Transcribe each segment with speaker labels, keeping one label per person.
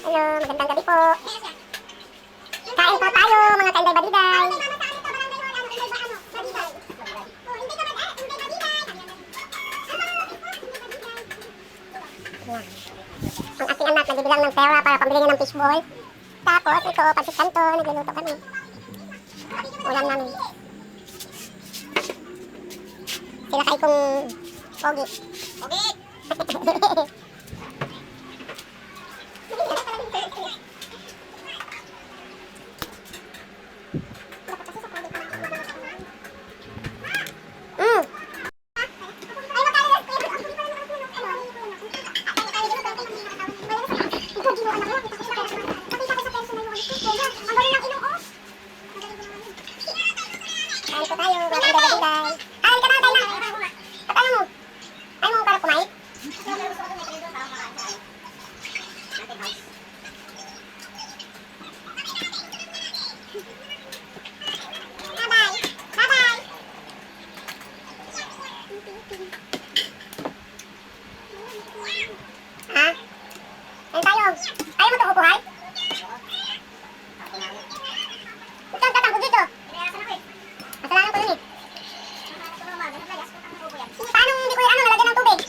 Speaker 1: Hello, magandang gabi po. Kain po tayo, mga kainday-badiday. Ang aking anak nagbibilang ng pera para pambili niya ng fishball. Tapos ito, pansit canton, nagluluto kami. Ulam namin. Sila kay kong pogi. Pogi! Kain po tayo, mga kainday-badiday. Kain ka na, kain na. At ayaw mo? Ayaw mo para kumain? Bye-bye. Bye-bye. Ha? Kain tayo. Ayaw mo ito kukuhay? Ito, tatangko dito. Kasalanan ko yun eh. Paano hindi ko yung nalagyan ng tubig?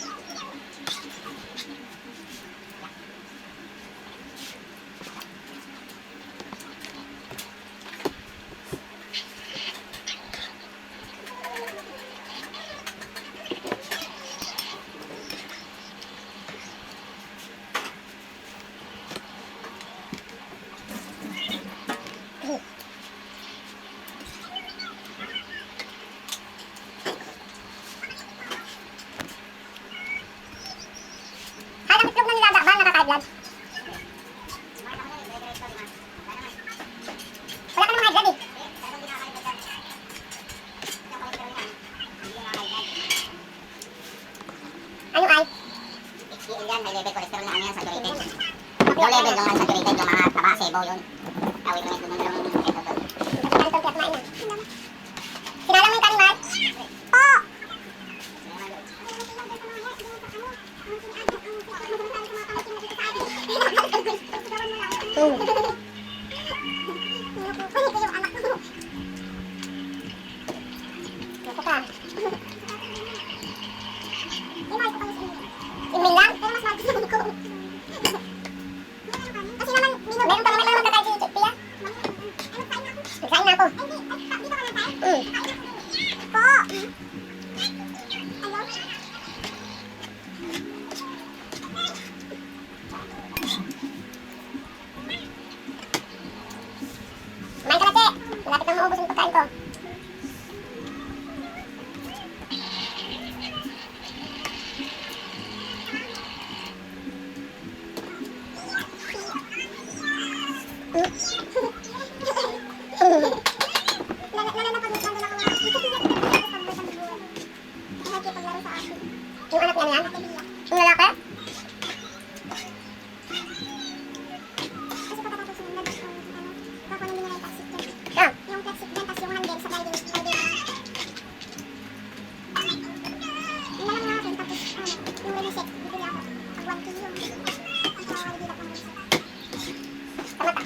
Speaker 1: Itlog na niladakban, nakaka-high blood. Wala ka namang high blood eh. Ano ay?
Speaker 2: HDL yan, may level cholesterol na ano yan, saturated. Low level yung unsaturated, yung mga taba, sebo yun. Tawid naman doon ng ito doon.
Speaker 1: Ano itong kinain na? Sinalang mo yung kanin, Mark? Po! Naku ka. Imin lang? Pero mas mahal ko. Kasi naman, meron pa naman magkakain si Pia. Nagkain na ako. Po! Kumain ka na, Che. Malapit na maubos yung pagkain ko. Yung anak niya yan? Yung lalaki? Ah. Yung plastic dyan, tapos yung handle sa sliding. Yun na lang natin, tapos yung reset, bibili ako. Pag 1 kilo. Ang kawali dito pang reset. Tama ka.